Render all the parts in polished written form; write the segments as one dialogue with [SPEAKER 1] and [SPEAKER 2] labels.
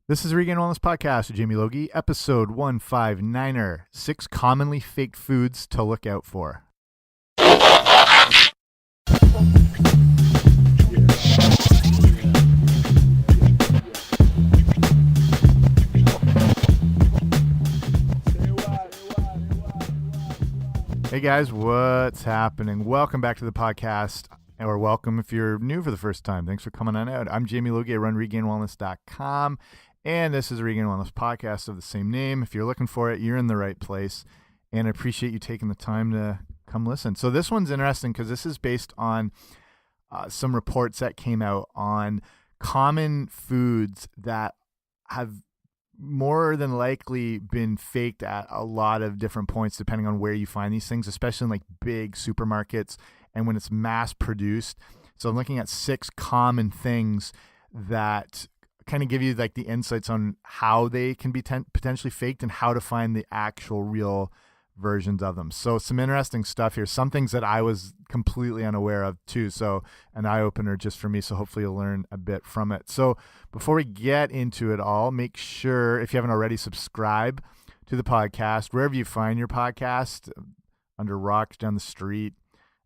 [SPEAKER 1] This is Regained Wellness Podcast with Jamie Logie, episode 159er, 6 commonly faked foods to look out for. Hey guys, what's happening? Welcome back to the podcast, or welcome if you're new for the first time. Thanks for coming on out. I'm Jamie Logie. I run regainedwellness.com, and this is a Regained Wellness podcast of the same name. If you're looking for it, you're in the right place, and I appreciate you taking the time to come listen. So this one's interesting because this is based on some reports that came out on common foods that have more than likely been faked at a lot of different points depending on where you find these things, especially in like big supermarkets and when it's mass produced. So I'm looking at 6 common things that kind of give you like the insights on how they can be potentially faked and how to find the actual real versions of them. So some interesting stuff here, some things that I was completely unaware of too. So an eye-opener just for me. So hopefully you'll learn a bit from it. So before we get into it all, make sure, if you haven't already, subscribe to the podcast wherever you find your podcast, under rocks down the street.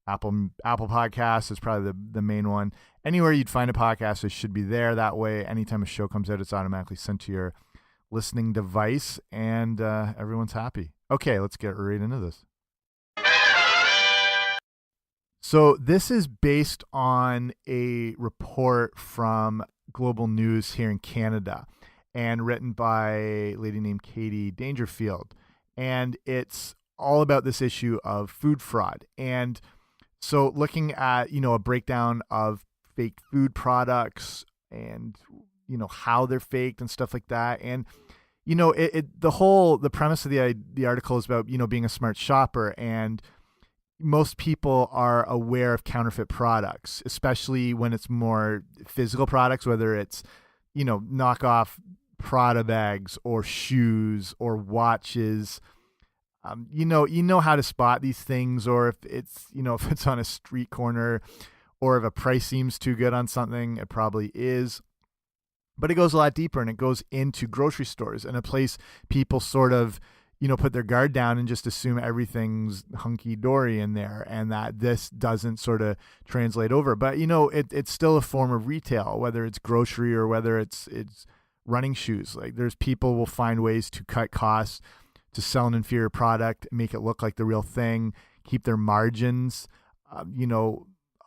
[SPEAKER 1] Apple Podcasts is probably the main one. Anywhere you'd find a podcast, it should be there. That way, anytime a show comes out, it's automatically sent to your listening device, and everyone's happy. Okay, let's get right into this. So this is based on a report from Global News here in Canada and written by a lady named Katie Dangerfield. And it's all about this issue of food fraud. And so looking at, a breakdown of fake food products and, how they're faked and stuff like that. And the premise of the article is about, being a smart shopper, and most people are aware of counterfeit products, especially when it's more physical products, whether it's, knockoff Prada bags or shoes or watches. You know how to spot these things, or if it's, if it's on a street corner, or if a price seems too good on something, it probably is. But it goes a lot deeper, and it goes into grocery stores and a place people sort of, put their guard down and just assume everything's hunky-dory in there, and that this doesn't sort of translate over. But, it's still a form of retail, whether it's grocery or whether it's running shoes. Like, there's people will find ways to cut costs to sell an inferior product, make it look like the real thing, keep their margins,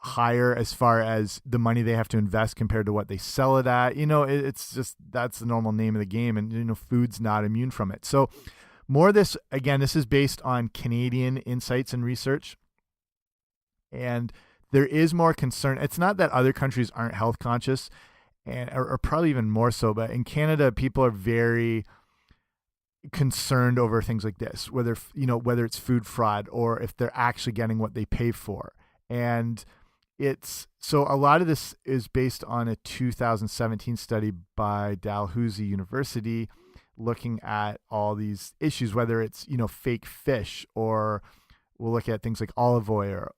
[SPEAKER 1] higher as far as the money they have to invest compared to what they sell it at. It's just, that's the normal name of the game, and food's not immune from it. So more of this, again, this is based on Canadian insights and research, and there is more concern. It's not that other countries aren't health conscious, or probably even more so, but in Canada, people are very concerned over things like this, whether it's food fraud or if they're actually getting what they pay for. And so a lot of this is based on a 2017 study by Dalhousie University looking at all these issues, whether it's, fake fish, or we'll look at things like olive oil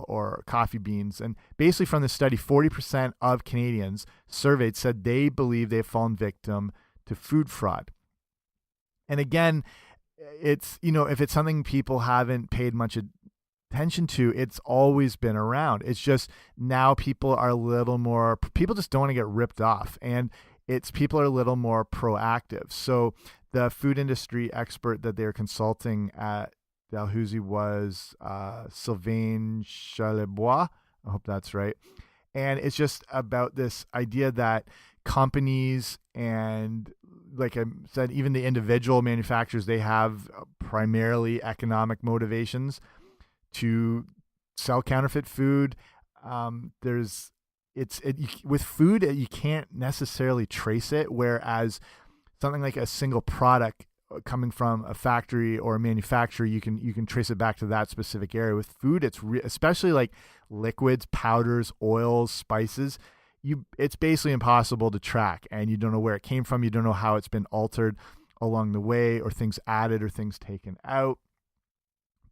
[SPEAKER 1] or coffee beans. And basically from the study, 40% of Canadians surveyed said they believe they've fallen victim to food fraud. And again, it's, if it's something people haven't paid much attention to, it's always been around. It's just now people just don't want to get ripped off, and people are a little more proactive. So the food industry expert that they're consulting at Dalhousie was Sylvain Chalebois. I hope that's right. And it's just about this idea that companies, and like I said, even the individual manufacturers, they have primarily economic motivations to sell counterfeit food. With food, you can't necessarily trace it, whereas something like a single product coming from a factory or a manufacturer, you can trace it back to that specific area. With food, it's especially like liquids, powders, oils, spices. It's basically impossible to track, and you don't know where it came from. You don't know how it's been altered along the way, or things added or things taken out.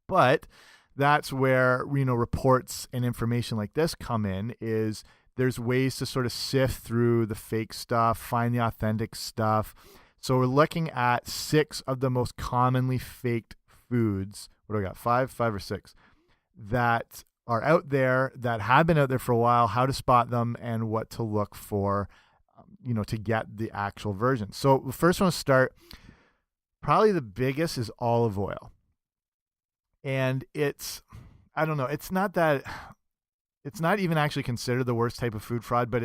[SPEAKER 1] But that's where reports and information like this come in, is there's ways to sort of sift through the fake stuff, find the authentic stuff. So we're looking at 6 of the most commonly faked foods. What do I got? Five or six that are out there, that have been out there for a while, how to spot them and what to look for, to get the actual version. So the first one to start, probably the biggest, is olive oil. And I don't know, it's not even actually considered the worst type of food fraud, but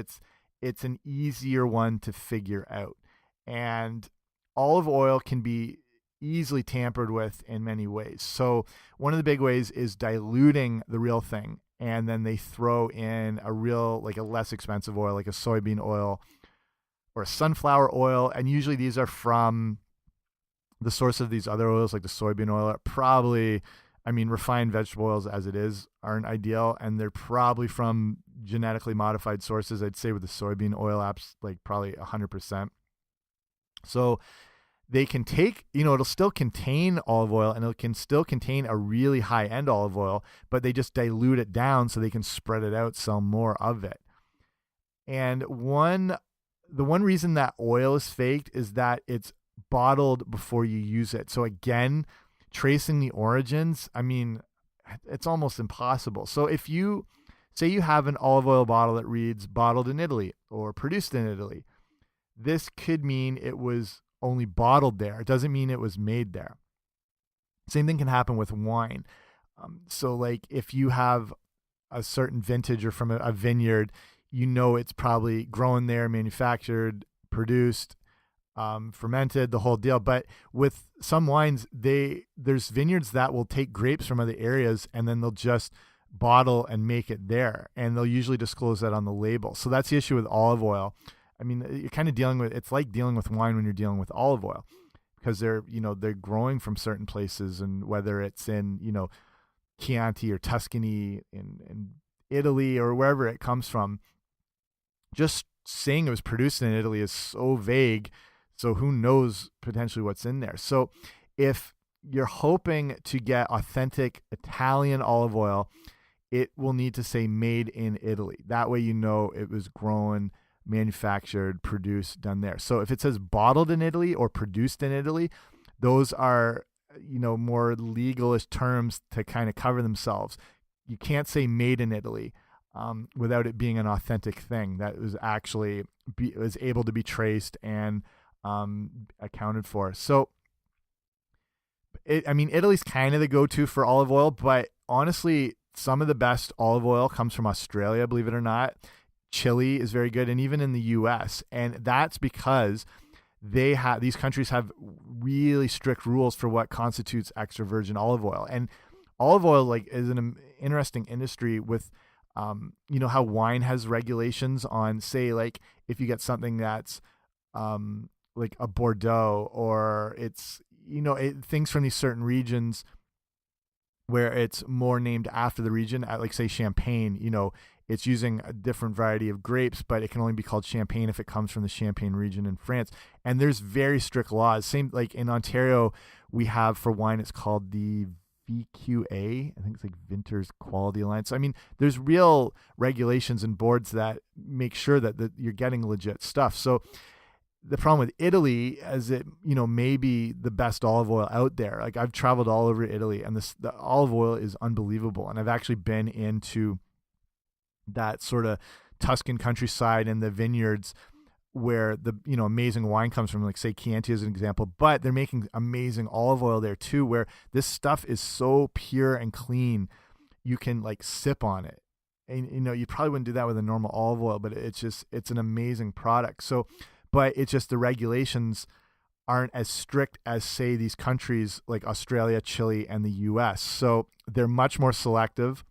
[SPEAKER 1] it's an easier one to figure out. And olive oil can be easily tampered with in many ways. So one of the big ways is diluting the real thing, and then they throw in a less expensive oil, like a soybean oil or a sunflower oil. And usually these are from the source of these other oils, like the soybean oil. Refined vegetable oils as it is aren't ideal, and they're probably from genetically modified sources. I'd say with the soybean oil apps, like probably 100%. So they can take, it'll still contain olive oil, and it can still contain a really high-end olive oil, but they just dilute it down so they can spread it out, sell more of it. And the one reason that oil is faked is that it's bottled before you use it. So again, tracing the origins, it's almost impossible. So if you say you have an olive oil bottle that reads bottled in Italy or produced in Italy, this could mean it was only bottled there. It doesn't mean it was made there. Same thing can happen with wine. So like if you have a certain vintage or from a vineyard, it's probably grown there, manufactured, produced, fermented, the whole deal. But with some wines, there's vineyards that will take grapes from other areas and then they'll just bottle and make it there, and they'll usually disclose that on the label. So that's the issue with olive oil. You're kind of it's like dealing with wine when you're dealing with olive oil, because they're growing from certain places, and whether it's in Chianti or Tuscany in Italy or wherever it comes from, just saying it was produced in Italy is so vague. So who knows potentially what's in there. So if you're hoping to get authentic Italian olive oil, it will need to say made in Italy. That way it was grown, manufactured, produced, done there. So if it says bottled in Italy or produced in Italy, those are more legalish terms to kind of cover themselves. You can't say made in Italy without it being an authentic thing that was actually was able to be traced and accounted for. So Italy's kind of the go-to for olive oil, but honestly, some of the best olive oil comes from Australia, believe it or not. Chile is very good, and even in the US. And that's because these countries have really strict rules for what constitutes extra virgin olive oil. And olive oil is an interesting industry with how wine has regulations on, say, like if you get something that's like a Bordeaux, or it's things from these certain regions where it's more named after the region, like say Champagne, it's using a different variety of grapes, but it can only be called Champagne if it comes from the Champagne region in France. And there's very strict laws. Same like in Ontario, we have for wine, it's called the VQA. I think it's like Vintners Quality Alliance. There's real regulations and boards that make sure that you're getting legit stuff. So the problem with Italy is it, may be the best olive oil out there. Like I've traveled all over Italy, and the olive oil is unbelievable. And I've actually been into that sort of Tuscan countryside and the vineyards where the amazing wine comes from, like say Chianti as an example, but they're making amazing olive oil there too, where this stuff is so pure and clean you can like sip on it. And you probably wouldn't do that with a normal olive oil, but it's an amazing product. So but it's just the regulations aren't as strict as, say, these countries like Australia, Chile, and the US. So they're much more selective,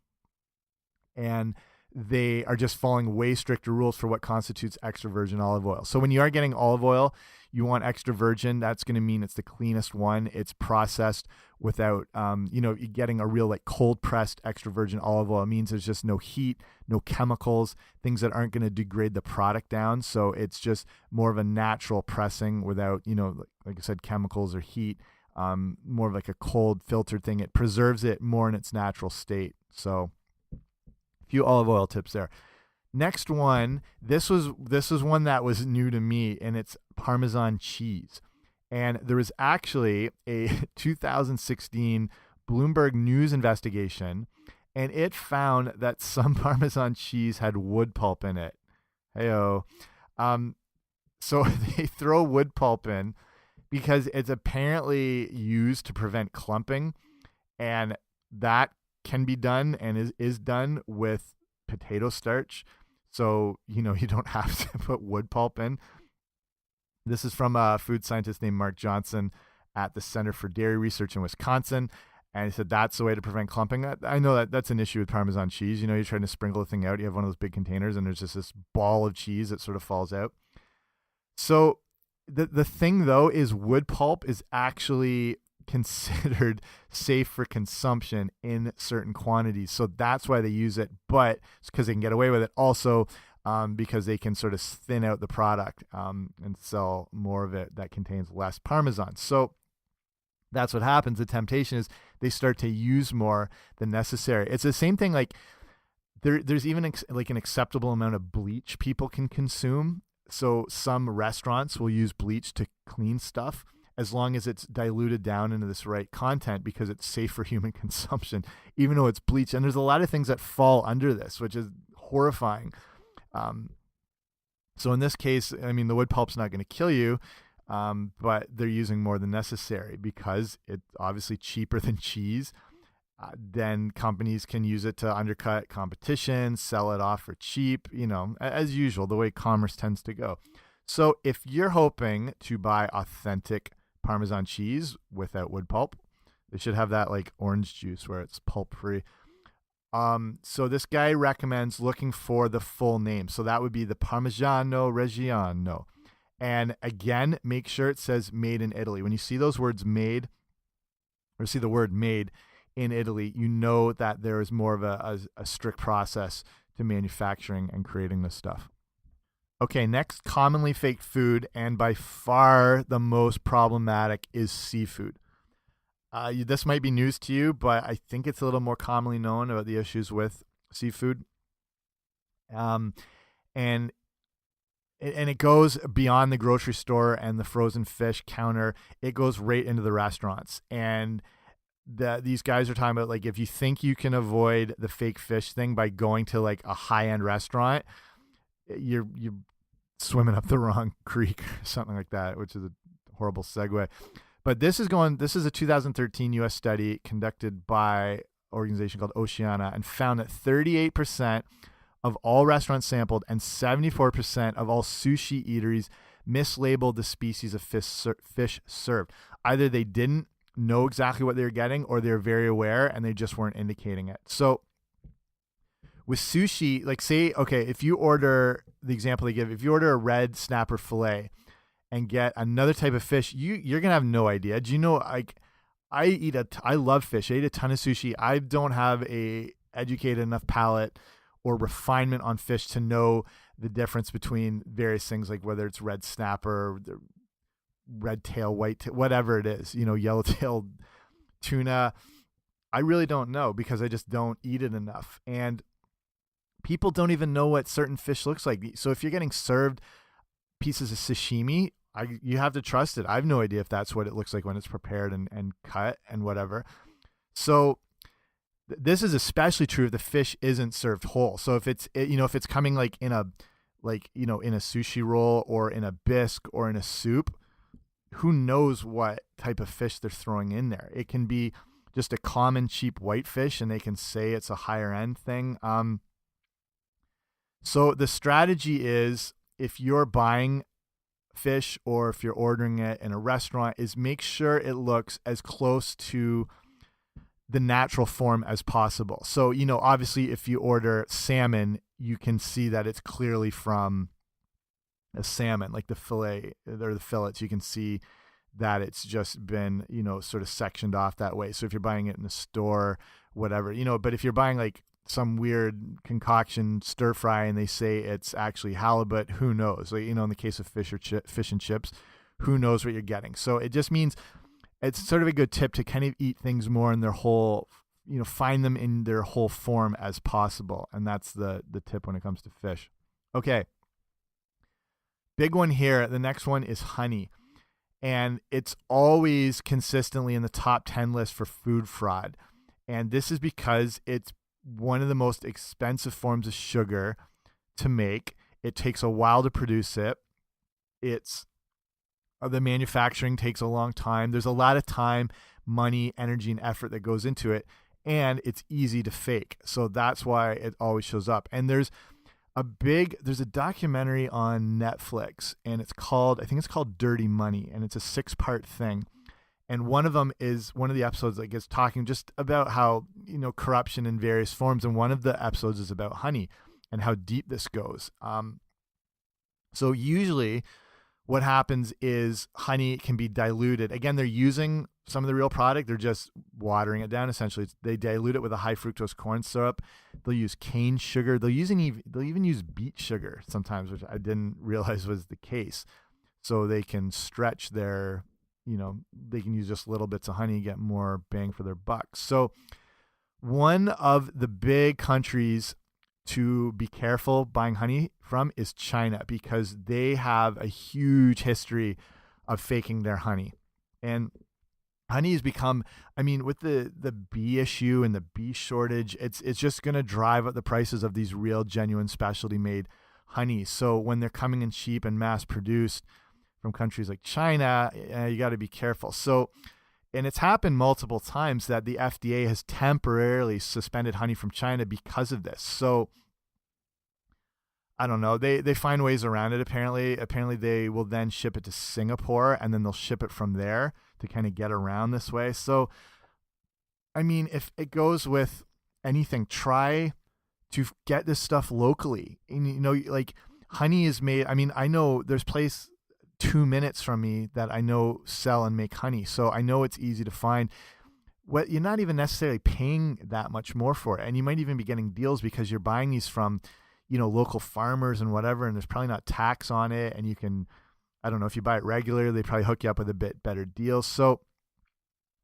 [SPEAKER 1] and they are just following way stricter rules for what constitutes extra virgin olive oil. So when you are getting olive oil, you want extra virgin. That's going to mean it's the cleanest one. It's processed without, you're getting a real like cold pressed extra virgin olive oil. It means there's just no heat, no chemicals, things that aren't going to degrade the product down. So it's just more of a natural pressing without, like I said, chemicals or heat, more of like a cold filtered thing. It preserves it more in its natural state. So a few olive oil tips there. Next one, this was one that was new to me, and it's Parmesan cheese. And there was actually a 2016 Bloomberg News investigation, and it found that some Parmesan cheese had wood pulp in it. Heyo. So they throw wood pulp in because it's apparently used to prevent clumping, and that can be done and is done with potato starch. So, you don't have to put wood pulp in. This is from a food scientist named Mark Johnson at the Center for Dairy Research in Wisconsin. And he said that's the way to prevent clumping. I know that that's an issue with Parmesan cheese. You're trying to sprinkle the thing out. You have one of those big containers, and there's just this ball of cheese that sort of falls out. So the thing, though, is wood pulp is actually considered safe for consumption in certain quantities. So that's why they use it, but it's because they can get away with it. Also, because they can sort of thin out the product and sell more of it that contains less Parmesan. So that's what happens. The temptation is they start to use more than necessary. It's the same thing. Like there's even like an acceptable amount of bleach people can consume. So some restaurants will use bleach to clean stuff, as long as it's diluted down into this right content, because it's safe for human consumption, even though it's bleach. And there's a lot of things that fall under this, which is horrifying. So in this case, I mean, the wood pulp's not going to kill you, but they're using more than necessary because it's obviously cheaper than cheese. Then companies can use it to undercut competition, sell it off for cheap, as usual, the way commerce tends to go. So if you're hoping to buy authentic Parmesan cheese without wood pulp, they should have that like orange juice where it's pulp free. So this guy recommends looking for the full name. So that would be the Parmigiano Reggiano. And again, make sure it says made in Italy. When you see those words made, or see the word made in Italy, you know that there is more of a strict process to manufacturing and creating this stuff. Okay, next commonly faked food, and by far the most problematic, is seafood. This might be news to you, but I think it's a little more commonly known about the issues with seafood. And it goes beyond the grocery store and the frozen fish counter. It goes right into the restaurants. And these guys are talking about, like, if you think you can avoid the fake fish thing by going to like a high-end restaurant, you're swimming up the wrong creek or something like that, which is a horrible segue. But this is a 2013 U.S. study conducted by an organization called Oceana, and found that 38% of all restaurants sampled and 74% of all sushi eateries mislabeled the species of fish served. Either they didn't know exactly what they were getting, or they're very aware and they just weren't indicating it. So with sushi, like, say, okay, if you order, the example they give, if you order a red snapper fillet and get another type of fish, you're gonna have no idea. Do you know, like, I love fish. I eat a ton of sushi. I don't have a educated enough palate or refinement on fish to know the difference between various things, like whether it's red snapper, red tail, white tail, whatever it is, yellow-tailed tuna. I really don't know, because I just don't eat it enough. And people don't even know what certain fish looks like. So if you're getting served pieces of sashimi, you have to trust it. I have no idea if that's what it looks like when it's prepared and cut and whatever. So this is especially true if the fish isn't served whole. So if it's coming like in a sushi roll or in a bisque or in a soup, who knows what type of fish they're throwing in there. It can be just a common cheap white fish, and they can say it's a higher end thing. So the strategy is, if you're buying fish or if you're ordering it in a restaurant, is make sure it looks as close to the natural form as possible. So, obviously if you order salmon, you can see that it's clearly from a salmon, like the fillet or the fillets. You can see that it's just been, sort of sectioned off that way. So if you're buying it in a store, whatever, but if you're buying like some weird concoction stir fry and they say it's actually halibut, who knows? Like, in the case of fish and chips, who knows what you're getting? So it just means it's sort of a good tip to kind of eat things more in their whole find them in their whole form as possible. And that's the tip when it comes to fish. Okay. Big one here. The next one is honey. And it's always consistently in the top 10 list for food fraud. And this is because it's one of the most expensive forms of sugar to make. It takes a while to produce it. The manufacturing takes a long time. There's a lot of time, money, energy, and effort that goes into it. And it's easy to fake. So that's why it always shows up. And there's a documentary on Netflix, and I think it's called Dirty Money, and it's a 6-part thing. And one of the episodes that gets talking just about how, corruption in various forms. And one of the episodes is about honey and how deep this goes. So usually what happens is honey can be diluted. Again, they're using some of the real product. They're just watering it down. Essentially, they dilute it with a high fructose corn syrup. They'll use cane sugar. They'll even use beet sugar sometimes, which I didn't realize was the case. So they can stretch they can use just little bits of honey and get more bang for their buck. So one of the big countries to be careful buying honey from is China, because they have a huge history of faking their honey. And honey has become, with the bee issue and the bee shortage, it's just going to drive up the prices of these real, genuine, specialty made honey. So when they're coming in cheap and mass produced from countries like China, you got to be careful. So, and it's happened multiple times that the FDA has temporarily suspended honey from China because of this. So I don't know. They find ways around it. Apparently they will then ship it to Singapore, and then they'll ship it from there to kind of get around this way. So, if it goes with anything, try to get this stuff locally. And, like honey is made. I know there's a place 2 minutes from me that I know sell and make honey. So I know it's easy to find. What you're not even necessarily paying that much more for it. And you might even be getting deals because you're buying these from local farmers and whatever, and there's probably not tax on it. And you can, I don't know, if you buy it regularly, they probably hook you up with a bit better deal. So,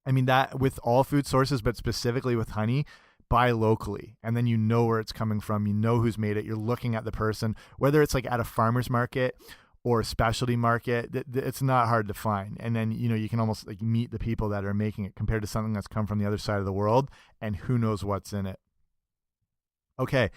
[SPEAKER 1] that with all food sources, but specifically with honey, buy locally. And then where it's coming from, who's made it. You're looking at the person, whether it's like at a farmer's market or a specialty market, it's not hard to find. And then, you can almost like meet the people that are making it compared to something that's come from the other side of the world, and who knows what's in it. Okay.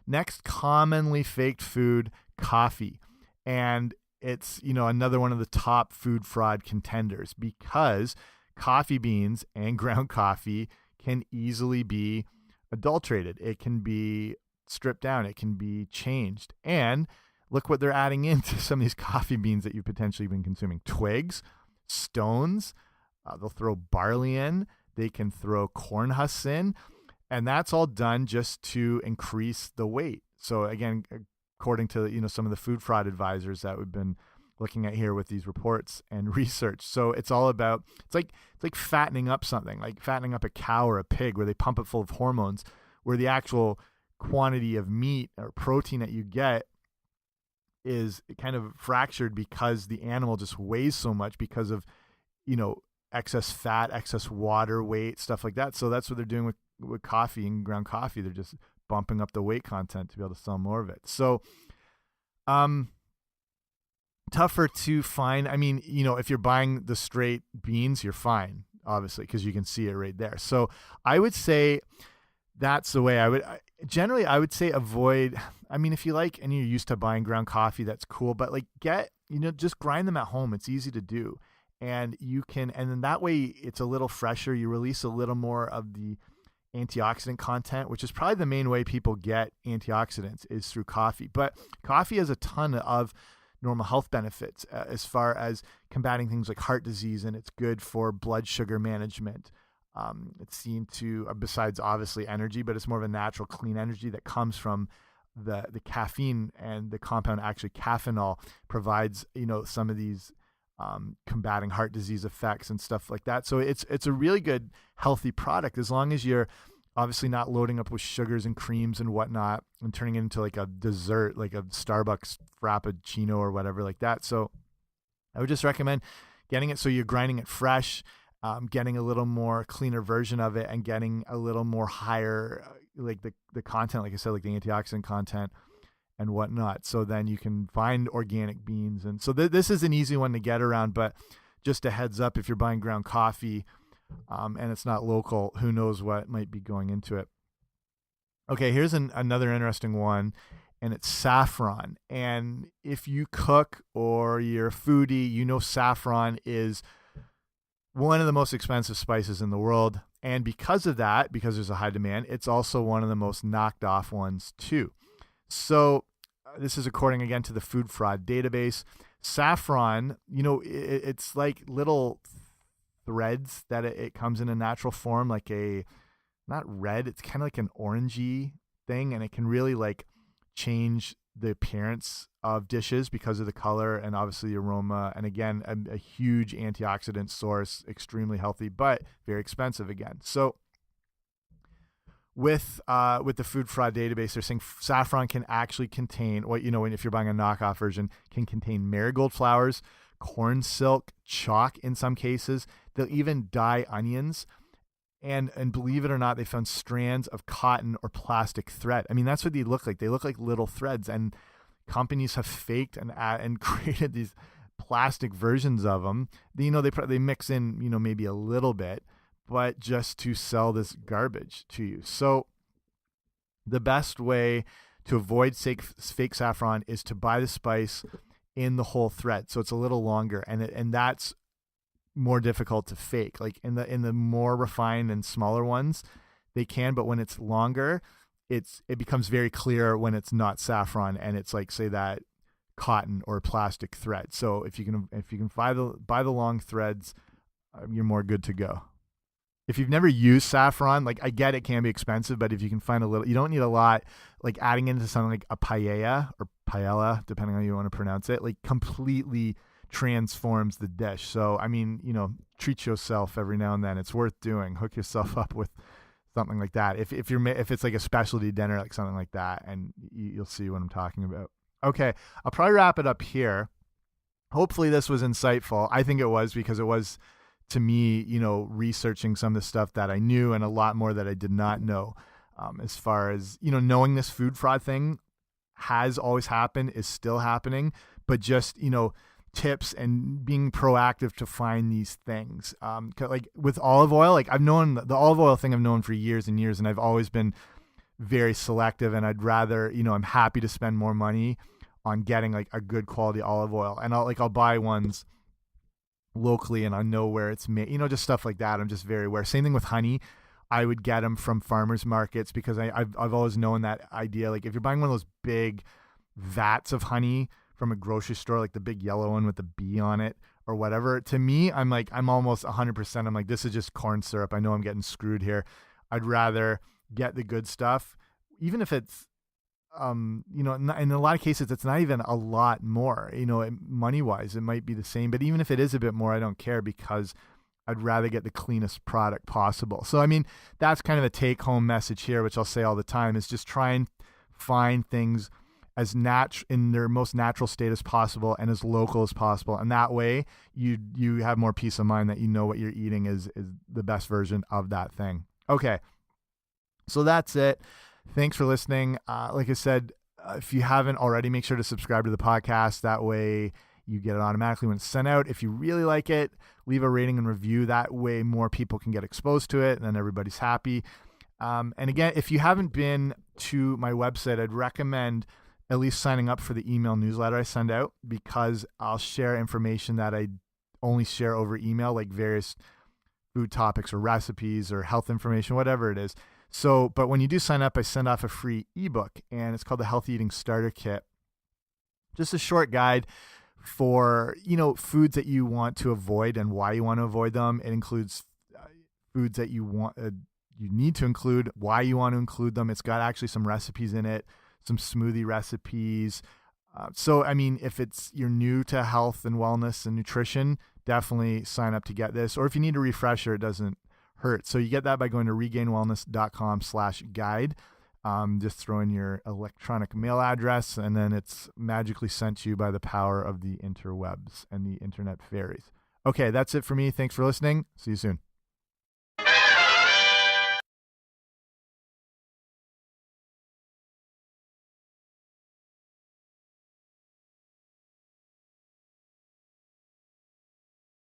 [SPEAKER 1] Next commonly faked food, coffee. And it's, another one of the top food fraud contenders, because coffee beans and ground coffee can easily be adulterated. It can be stripped down. It can be changed. And look what they're adding into some of these coffee beans that you've potentially been consuming. Twigs, stones, they'll throw barley in. They can throw corn husks in. And that's all done just to increase the weight. So again, according to some of the food fraud advisors that we've been looking at here with these reports and research. So it's all about it's like fattening up something, like fattening up a cow or a pig, where they pump it full of hormones, where the actual quantity of meat or protein that you get is kind of fractured because the animal just weighs so much because of excess fat, excess water weight, stuff like that. So that's what they're doing with coffee and ground coffee. They're just bumping up the weight content to be able to sell more of it. So tougher to find. If you're buying the straight beans, you're fine, obviously, because you can see it right there. So I would say that's the way I would say avoid. If you like and you're used to buying ground coffee, that's cool, but like just grind them at home. It's easy to do. And then that way it's a little fresher. You release a little more of the antioxidant content, which is probably the main way people get antioxidants, is through coffee. But coffee has a ton of normal health benefits as far as combating things like heart disease, and it's good for blood sugar management. It's seen to, besides obviously energy, but it's more of a natural, clean energy that comes from the caffeine, and the compound actually caffeinol provides, some of these combating heart disease effects and stuff like that. So it's a really good, healthy product, as long as you're obviously not loading up with sugars and creams and whatnot and turning it into like a dessert, like a Starbucks Frappuccino or whatever like that. So I would just recommend getting it so you're grinding it fresh. getting a little more cleaner version of it and getting a little more higher, like the content, like I said, like the antioxidant content and whatnot. So then you can find organic beans. And so this is an easy one to get around, but just a heads up, if you're buying ground coffee and it's not local, who knows what might be going into it. Okay, here's another interesting one, and it's saffron. And if you cook or you're a foodie, you know saffron is one of the most expensive spices in the world. And because of that, because there's a high demand, it's also one of the most knocked off ones too. So this is according again to the Food Fraud database. Saffron, it's like little threads that it comes in a natural form, like not red, it's kind of like an orangey thing, and it can really like change the appearance of dishes because of the color and obviously the aroma. And again, a huge antioxidant source, extremely healthy, but very expensive again. So with the Food Fraud database, they're saying saffron can actually contain if you're buying a knockoff version, can contain marigold flowers, corn silk, chalk in some cases. They'll even dye onions. And believe it or not, they found strands of cotton or plastic thread. I mean, that's what they look like. They look like little threads. And companies have faked and created these plastic versions of them. They mix in, maybe a little bit, but just to sell this garbage to you. So the best way to avoid fake saffron is to buy the spice in the whole thread. So it's a little longer, and that's more difficult to fake. Like in the more refined and smaller ones, they can, but when it's longer, it becomes very clear when it's not saffron and it's like, say, that cotton or plastic thread. So if you can buy the long threads, you're more good to go. If you've never used saffron, like I get it can be expensive, but if you can find a little, you don't need a lot. Like adding into something like a paella or paella, depending on how you want to pronounce it, like completely transforms the dish. So I mean, treat yourself every now and then. It's worth doing. Hook yourself up with something like that. If it's like a specialty dinner, like something like that, and you'll see what I'm talking about. Okay, I'll probably wrap it up here. Hopefully this was insightful. I think it was, because it was, to me, researching some of the stuff that I knew and a lot more that I did not know. As far as, knowing this food fraud thing has always happened, is still happening, but just, tips and being proactive to find these things. Like with olive oil, like I've known the olive oil thing, I've known for years and years, and I've always been very selective, and I'd rather, I'm happy to spend more money on getting like a good quality olive oil, and I'll buy ones locally and I know where it's made, just stuff like that. I'm just very aware. Same thing with honey. I would get them from farmers markets because I've always known that idea. Like if you're buying one of those big vats of honey from a grocery store, like the big yellow one with the bee on it or whatever, to me, I'm almost 100%. I'm like, this is just corn syrup. I know I'm getting screwed here. I'd rather get the good stuff, even if it's, in a lot of cases, it's not even a lot more, money wise, it might be the same, but even if it is a bit more, I don't care, because I'd rather get the cleanest product possible. So, I mean, that's kind of a take home message here, which I'll say all the time, is just try and find things as in their most natural state as possible and as local as possible. And that way you have more peace of mind that what you're eating is the best version of that thing. Okay. So that's it. Thanks for listening. Like I said, if you haven't already, make sure to subscribe to the podcast. That way you get it automatically when it's sent out. If you really like it, leave a rating and review. That way more people can get exposed to it, and then everybody's happy. And again, if you haven't been to my website, I'd recommend at least signing up for the email newsletter I send out, because I'll share information that I only share over email, like various food topics or recipes or health information, whatever it is. So, but when you do sign up, I send off a free ebook, and it's called the Healthy Eating Starter Kit. Just a short guide for, foods that you want to avoid and why you want to avoid them. It includes foods that you need to include, why you want to include them. It's got actually some recipes in it, some smoothie recipes. So, I mean, if you're new to health and wellness and nutrition, definitely sign up to get this. Or if you need a refresher, it doesn't hurt. So you get that by going to regainedwellness.com/guide. Just throw in your electronic mail address, and then it's magically sent to you by the power of the interwebs and the internet fairies. Okay, that's it for me. Thanks for listening. See you soon.